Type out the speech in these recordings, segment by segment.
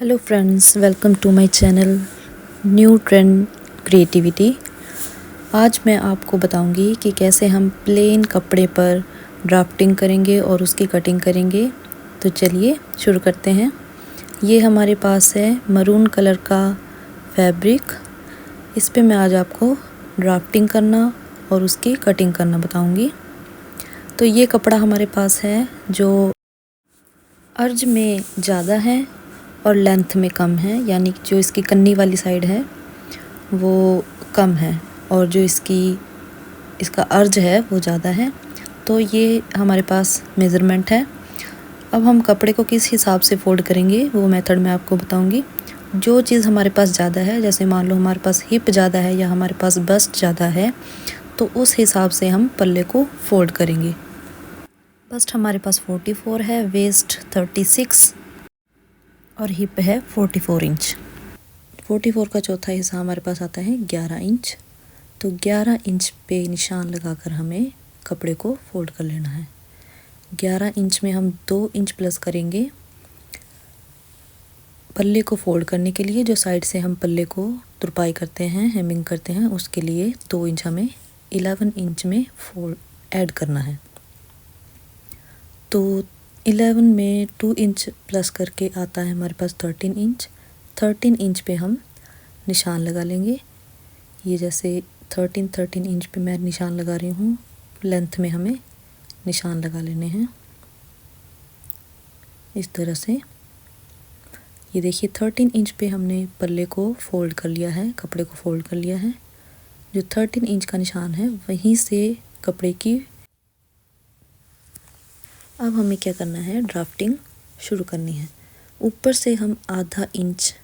Hello friends, welcome to my channel new trend creativity. आज मैं आपको बताऊंगी कि कैसे हम प्लेन कपड़े पर ड्राफ्टिंग करेंगे और उसकी कटिंग करेंगे। तो चलिए शुरू करते हैं। ये हमारे पास है मरून कलर का फैब्रिक। इस पे मैं आज आपको ड्राफ्टिंग करना और उसकी कटिंग करना बताऊंगी। तो ये कपड़ा हमारे पास है जो अर्ज में ज़्यादा है और लेंथ में कम है, यानी जो इसकी कन्नी वाली साइड है वो कम है और जो इसका अर्ज है वो ज़्यादा है। तो ये हमारे पास मेज़रमेंट है। अब हम कपड़े को किस हिसाब से फोल्ड करेंगे वो मेथड मैं आपको बताऊंगी। जो चीज़ हमारे पास ज़्यादा है, जैसे मान लो हमारे पास हिप ज़्यादा है या हमारे पास बस्ट ज़्यादा है, तो उस हिसाब से हम पल्ले को फोल्ड करेंगे। बस्ट हमारे पास 44 है, वेस्ट 36 और हिप है 44 इंच। 44 का चौथा हिस्सा हमारे पास आता है 11 इंच। तो 11 इंच पे निशान लगाकर हमें कपड़े को फोल्ड कर लेना है। 11 इंच में हम 2 इंच प्लस करेंगे पल्ले को फोल्ड करने के लिए। जो साइड से हम पल्ले को तुरपाई करते हैं, हेमिंग करते हैं, उसके लिए 2 इंच हमें 11 इंच में फोल्ड ऐड करना है। तो 11 में 2 इंच प्लस करके आता है हमारे पास 13 इंच। 13 इंच पे हम निशान लगा लेंगे। ये जैसे 13 इंच पे मैं निशान लगा रही हूँ। लेंथ में हमें निशान लगा लेने हैं इस तरह से। ये देखिए 13 इंच पे हमने पल्ले को फोल्ड कर लिया है, कपड़े को फोल्ड कर लिया है। जो 13 इंच का निशान है वहीं से कपड़े की अब हमें क्या करना है, ड्राफ्टिंग शुरू करनी है। ऊपर से हम आधा इंच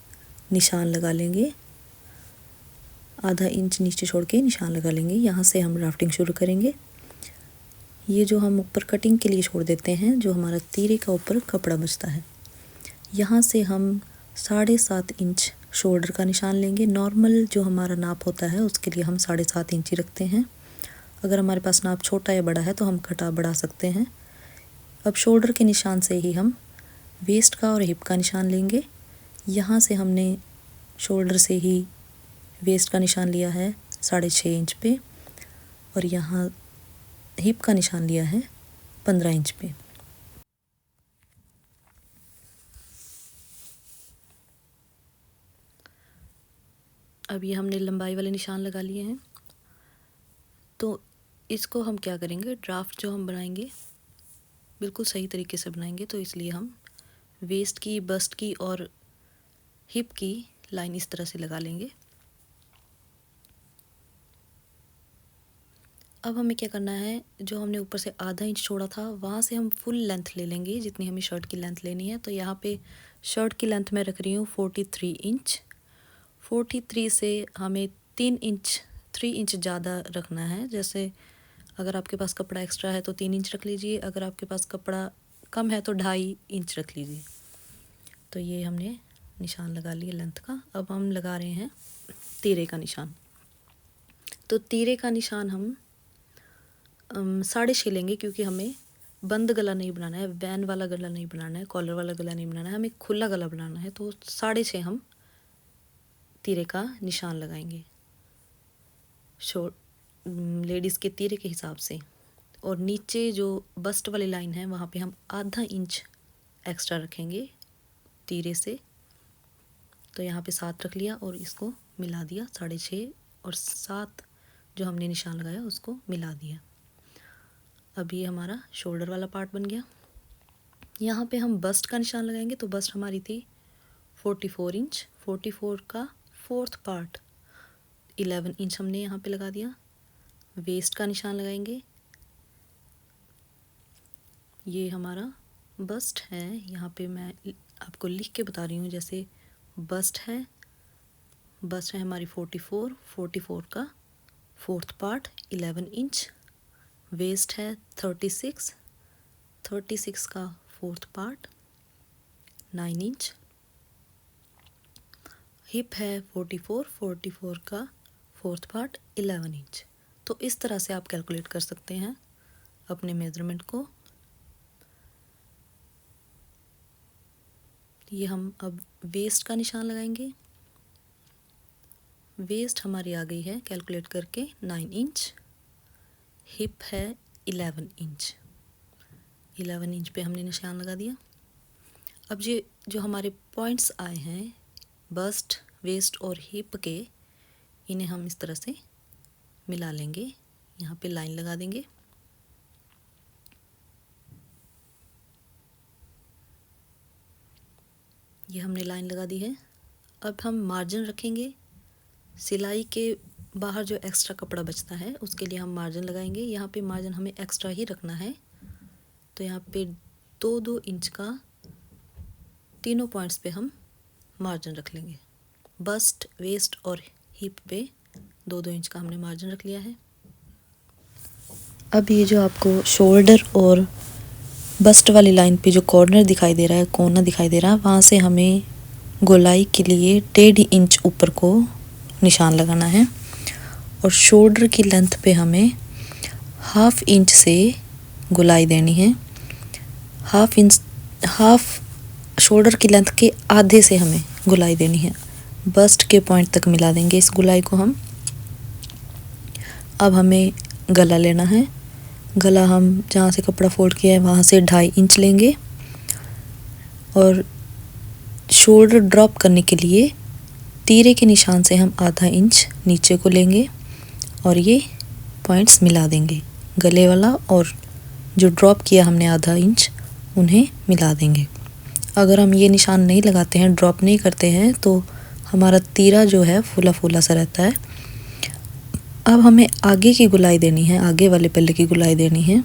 निशान लगा लेंगे, आधा इंच नीचे छोड़ के निशान लगा लेंगे। यहाँ से हम ड्राफ्टिंग शुरू करेंगे। ये जो हम ऊपर कटिंग के लिए छोड़ देते हैं, जो हमारा तीरे का ऊपर कपड़ा बचता है, यहाँ से हम 7.5 इंच शोल्डर का निशान लेंगे। नॉर्मल जो हमारा नाप होता है उसके लिए हम 7.5 इंच ही रखते हैं। अगर हमारे पास नाप छोटा या बड़ा है तो हम घटा बढ़ा सकते हैं। अब शोल्डर के निशान से ही हम वेस्ट का और हिप का निशान लेंगे। यहाँ से हमने शोल्डर से ही वेस्ट का निशान लिया है 6.5 इंच पे और यहाँ हिप का निशान लिया है 15 इंच पे। अब ये हमने लंबाई वाले निशान लगा लिए हैं। तो इसको हम क्या करेंगे, ड्राफ्ट जो हम बनाएंगे बिल्कुल सही तरीके से बनाएंगे। तो इसलिए हम वेस्ट की, बस्ट की और हिप की लाइन इस तरह से लगा लेंगे। अब हमें क्या करना है, जो हमने ऊपर से आधा इंच छोड़ा था वहाँ से हम फुल लेंथ ले लेंगे जितनी हमें शर्ट की लेंथ लेनी है। तो यहाँ पे शर्ट की लेंथ मैं रख रही हूँ 43 इंच। 43 से हमें 3 इंच ज़्यादा रखना है। जैसे अगर आपके पास कपड़ा एक्स्ट्रा है तो 3 इंच रख लीजिए, अगर आपके पास कपड़ा कम है तो 2.5 इंच रख लीजिए। तो ये हमने निशान लगा लिया लेंथ का। अब हम लगा रहे हैं तीरे का निशान। तो तीरे का निशान हम 6.5 लेंगे, क्योंकि हमें बंद गला नहीं बनाना है, वैन वाला गला नहीं बनाना है, कॉलर वाला गला नहीं बनाना है, हमें खुला गला बनाना है। तो 6.5 हम तीरे का निशान लगाएंगे लेडीज़ के तीरे के हिसाब से। और नीचे जो बस्ट वाली लाइन है वहाँ पे हम आधा इंच एक्स्ट्रा रखेंगे तीरे से। तो यहाँ पे 7 रख लिया और इसको मिला दिया 6.5 और 7 जो हमने निशान लगाया उसको मिला दिया। अब ये हमारा शोल्डर वाला पार्ट बन गया। यहाँ पे हम बस्ट का निशान लगाएंगे। तो बस्ट हमारी थी 44 इंच। 44 का 4th पार्ट 11 इंच हमने यहाँ पे लगा दिया। वेस्ट का निशान लगाएंगे। ये हमारा बस्ट है, यहाँ पे मैं आपको लिख के बता रही हूँ। जैसे बस्ट है हमारी 44 का 4th पार्ट 11 इंच। वेस्ट है 36 का 4th पार्ट 9 इंच। हिप है 44 का 4th पार्ट 11 इंच। तो इस तरह से आप कैलकुलेट कर सकते हैं अपने मेजरमेंट को। ये हम अब वेस्ट का निशान लगाएंगे। वेस्ट हमारी आ गई है कैलकुलेट करके 9 इंच, हिप है 11 इंच। 11 इंच पे हमने निशान लगा दिया। अब ये जो हमारे पॉइंट्स आए हैं बस्ट, वेस्ट और हिप के, इन्हें हम इस तरह से मिला लेंगे। यहाँ पे लाइन लगा देंगे। ये हमने लाइन लगा दी है। अब हम मार्जिन रखेंगे। सिलाई के बाहर जो एक्स्ट्रा कपड़ा बचता है उसके लिए हम मार्जिन लगाएंगे। यहाँ पे मार्जिन हमें एक्स्ट्रा ही रखना है, तो यहाँ पे 2-2 इंच का तीनों पॉइंट्स पे हम मार्जिन रख लेंगे। बस्ट, वेस्ट और हिप पे 2-2 इंच का हमने मार्जिन रख लिया है। अब ये जो आपको शोल्डर और बस्ट वाली लाइन पे जो कॉर्नर दिखाई दे रहा है, कोना दिखाई दे रहा है, वहाँ से हमें गोलाई के लिए 1.5 इंच ऊपर को निशान लगाना है। और शोल्डर की लेंथ पे हमें 1/2 इंच से गोलाई देनी है। 1/2 शोल्डर की लेंथ के आधे से हमें गोलाई देनी है। बस्ट के पॉइंट तक मिला देंगे इस गोलाई को हम। अब हमें गला लेना है। गला हम जहाँ से कपड़ा फोल्ड किया है वहाँ से 2.5 इंच लेंगे और शोल्डर ड्रॉप करने के लिए तीरे के निशान से हम आधा इंच नीचे को लेंगे और ये पॉइंट्स मिला देंगे। गले वाला और जो ड्रॉप किया हमने आधा इंच, उन्हें मिला देंगे। अगर हम ये निशान नहीं लगाते हैं, ड्रॉप नहीं करते हैं, तो हमारा तीरा जो है फूला फूला सा रहता है। अब हमें आगे की गुलाई देनी है, आगे वाले पल्ले की गुलाई देनी है।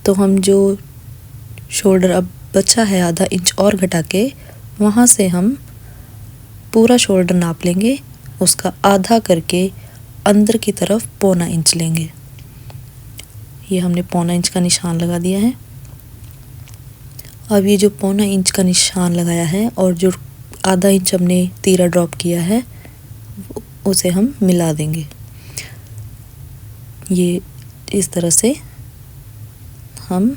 तो हम जो शोल्डर अब बचा है आधा इंच और घटा के, वहाँ से हम पूरा शोल्डर नाप लेंगे, उसका आधा करके अंदर की तरफ 1.25 इंच लेंगे। ये हमने 1.25 इंच का निशान लगा दिया है। अब ये जो 1.25 इंच का निशान लगाया है और जो आधा इंच हमने तीरा ड्रॉप किया है, उसे हम मिला देंगे। ये इस तरह से हम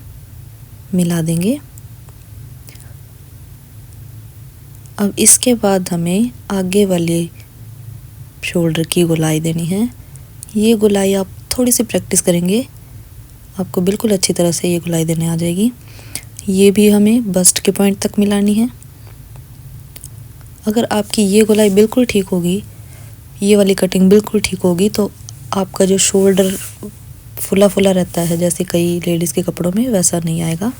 मिला देंगे। अब इसके बाद हमें आगे वाले शोल्डर की गोलाई देनी है। ये गोलाई आप थोड़ी सी प्रैक्टिस करेंगे, आपको बिल्कुल अच्छी तरह से ये गोलाई देने आ जाएगी। ये भी हमें बस्ट के पॉइंट तक मिलानी है। अगर आपकी ये गोलाई बिल्कुल ठीक होगी, ये वाली कटिंग बिल्कुल ठीक होगी, तो आपका जो शोल्डर फुला फुला रहता है जैसे कई लेडीज़ के कपड़ों में, वैसा नहीं आएगा।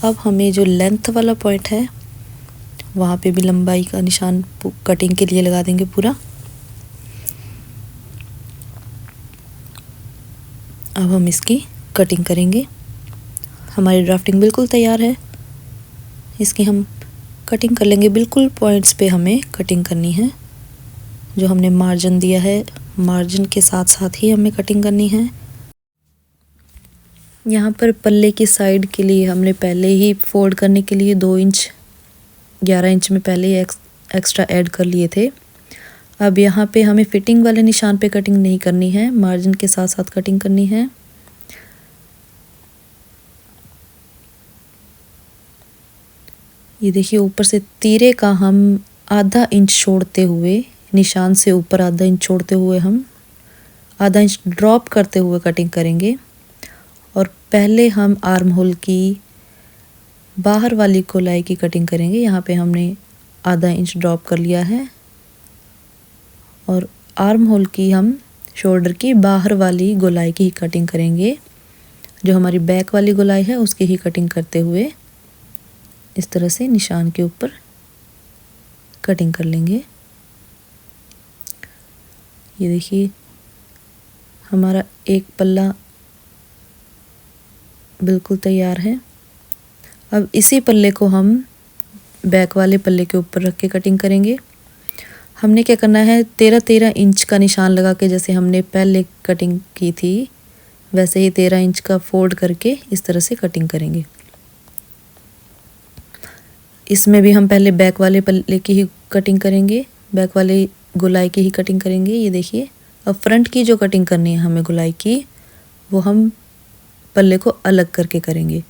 अब हमें जो लेंथ वाला पॉइंट है वहाँ पे भी लंबाई का निशान कटिंग के लिए लगा देंगे पूरा। अब हम इसकी कटिंग करेंगे। हमारी ड्राफ्टिंग बिल्कुल तैयार है। इसकी हम कटिंग कर लेंगे। बिल्कुल पॉइंट्स पे हमें कटिंग करनी है। जो हमने मार्जिन दिया है, मार्जिन के साथ साथ ही हमें कटिंग करनी है। यहाँ पर पल्ले की साइड के लिए हमने पहले ही फोल्ड करने के लिए 2 इंच 11 इंच में पहले ही एक्स्ट्रा ऐड कर लिए थे। अब यहाँ पे हमें फिटिंग वाले निशान पे कटिंग नहीं करनी है, मार्जिन के साथ साथ कटिंग करनी है। ये देखिए, ऊपर से तीरे का हम आधा इंच छोड़ते हुए, निशान से ऊपर आधा इंच छोड़ते हुए हम आधा इंच ड्रॉप करते हुए कटिंग करेंगे। और पहले हम आर्म होल की बाहर वाली गोलाई की कटिंग करेंगे। यहाँ पे हमने आधा इंच ड्रॉप कर लिया है और आर्म होल की हम शोल्डर की बाहर वाली गोलाई की ही कटिंग करेंगे। जो हमारी बैक वाली गोलाई है उसकी ही कटिंग करते हुए इस तरह से निशान के ऊपर कटिंग कर लेंगे। ये देखिए, हमारा एक पल्ला बिल्कुल तैयार है। अब इसी पल्ले को हम बैक वाले पल्ले के ऊपर रख के कटिंग करेंगे। हमने क्या करना है, 13-13 इंच का निशान लगा के, जैसे हमने पहले कटिंग की थी वैसे ही 13 इंच का फोल्ड करके इस तरह से कटिंग करेंगे। इसमें भी हम पहले बैक वाले पल्ले की ही कटिंग करेंगे, बैक वाले गोलाई की ही कटिंग करेंगे। ये देखिए, अब फ्रंट की जो कटिंग करनी है हमें गोलाई की, वो हम पल्ले को अलग करके करेंगे।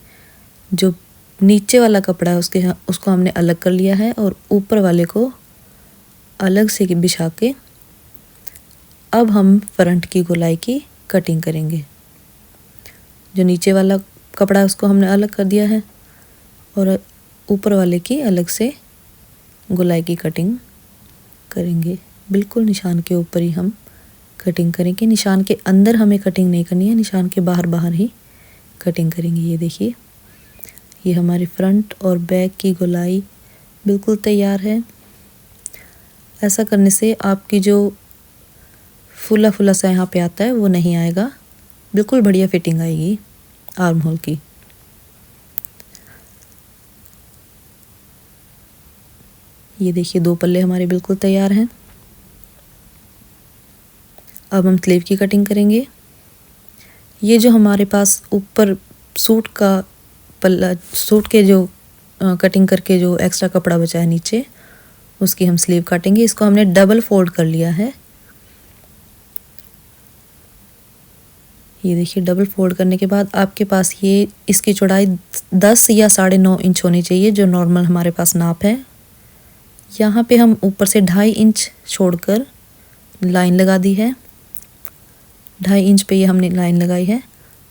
जो नीचे वाला कपड़ा है उसको हमने अलग कर लिया है और ऊपर वाले को अलग से बिछा के अब हम फ्रंट की गोलाई की कटिंग करेंगे। जो नीचे वाला कपड़ा है उसको हमने अलग कर दिया है और ऊपर वाले की अलग से गोलाई की कटिंग करेंगे। बिल्कुल निशान के ऊपर ही हम कटिंग करेंगे। निशान के अंदर हमें कटिंग नहीं करनी है, निशान के बाहर बाहर ही कटिंग करेंगे। ये देखिए, ये हमारी फ्रंट और बैक की गोलाई बिल्कुल तैयार है। ऐसा करने से आपकी जो फुला फुला सा यहाँ पे आता है वो नहीं आएगा, बिल्कुल बढ़िया फिटिंग आएगी आर्म होल की। ये देखिए, 2 पल्ले हमारे बिल्कुल तैयार हैं। अब हम स्लीव की कटिंग करेंगे। ये जो हमारे पास ऊपर सूट का पल्ला, सूट के जो कटिंग करके जो एक्स्ट्रा कपड़ा बचा है नीचे, उसकी हम स्लीव काटेंगे। इसको हमने डबल फोल्ड कर लिया है। ये देखिए, डबल फोल्ड करने के बाद आपके पास ये इसकी चौड़ाई 10 या 9.5 इंच होनी चाहिए, जो नॉर्मल हमारे पास नाप है। यहाँ पे हम ऊपर से 2.5 इंच छोड़कर लाइन लगा दी है। 2.5 इंच पे ये हमने लाइन लगाई है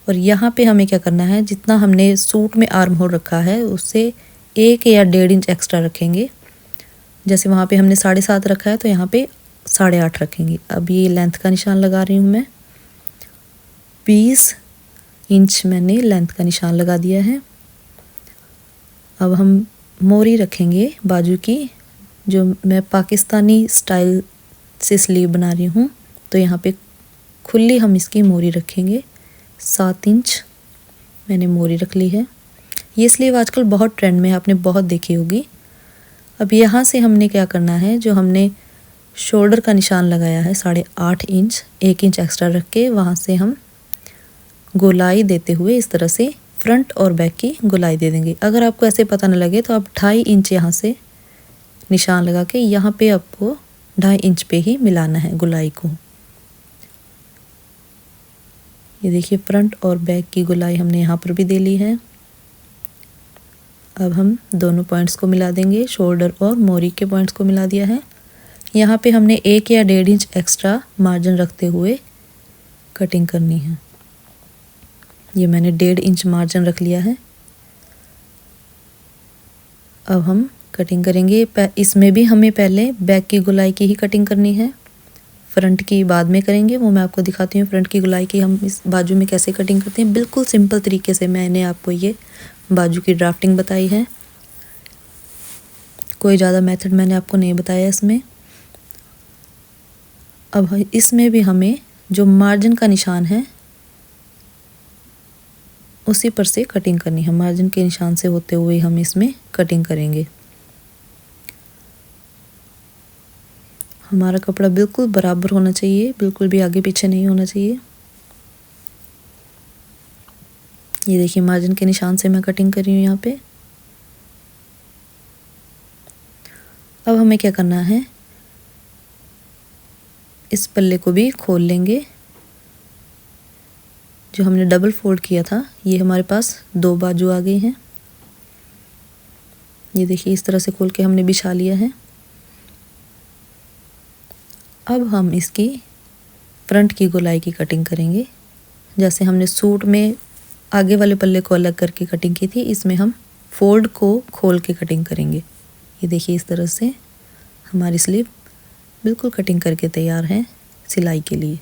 और यहाँ पे हमें क्या करना है, जितना हमने सूट में आर्म होल रखा है उससे 1 या 1.5 इंच एक्स्ट्रा रखेंगे। जैसे वहाँ पे हमने 7.5 रखा है तो यहाँ पे 8.5 रखेंगे। अब ये लेंथ का निशान लगा रही हूँ मैं। 20 इंच मैंने लेंथ का निशान लगा दिया है। अब हम मोरी रखेंगे बाजू की। जो मैं पाकिस्तानी स्टाइल से स्लीव बना रही हूँ तो यहाँ पे खुली हम इसकी मोरी रखेंगे। 7 इंच मैंने मोरी रख ली है। ये स्लीव आजकल बहुत ट्रेंड में है, आपने बहुत देखी होगी। अब यहाँ से हमने क्या करना है, जो हमने शोल्डर का निशान लगाया है 8.5 इंच, 1 इंच एक्स्ट्रा रख के वहाँ से हम गोलाई देते हुए इस तरह से फ्रंट और बैक की गोलाई दे देंगे। अगर आपको ऐसे पता न लगे तो आप 2.5 इंच यहाँ से निशान लगा के यहाँ पे आपको 2.5 इंच पे ही मिलाना है गोलाई को। ये देखिए, फ्रंट और बैक की गोलाई हमने यहाँ पर भी दे ली है। अब हम दोनों पॉइंट्स को मिला देंगे, शोल्डर और मोरी के पॉइंट्स को मिला दिया है। यहाँ पे हमने 1 या 1.5 इंच एक्स्ट्रा मार्जिन रखते हुए कटिंग करनी है। ये मैंने 1.5 इंच मार्जिन रख लिया है। अब हम कटिंग करेंगे। इसमें भी हमें पहले बैक की गोलाई की ही कटिंग करनी है, फ्रंट की बाद में करेंगे। वो मैं आपको दिखाती हूँ फ्रंट की गोलाई की हम इस बाजू में कैसे कटिंग करते हैं। बिल्कुल सिंपल तरीके से मैंने आपको ये बाजू की ड्राफ्टिंग बताई है, कोई ज़्यादा मेथड मैंने आपको नहीं बताया इसमें। अब इसमें भी हमें जो मार्जिन का निशान है उसी पर से कटिंग करनी है। मार्जिन के निशान से होते हुए हम इसमें कटिंग करेंगे। हमारा कपड़ा बिल्कुल बराबर होना चाहिए, बिल्कुल भी आगे पीछे नहीं होना चाहिए। ये देखिए, मार्जिन के निशान से मैं कटिंग कर रही हूँ यहाँ पे। अब हमें क्या करना है, इस पल्ले को भी खोल लेंगे। जो हमने डबल फोल्ड किया था, ये हमारे पास 2 बाजू आ गई हैं। ये देखिए, इस तरह से खोल के हमने बिछा लिया है। अब हम इसकी फ्रंट की गोलाई की कटिंग करेंगे। जैसे हमने सूट में आगे वाले पल्ले को अलग करके कटिंग की थी, इसमें हम फोल्ड को खोल के कटिंग करेंगे। ये देखिए, इस तरह से हमारी स्लीव बिल्कुल कटिंग करके तैयार है सिलाई के लिए।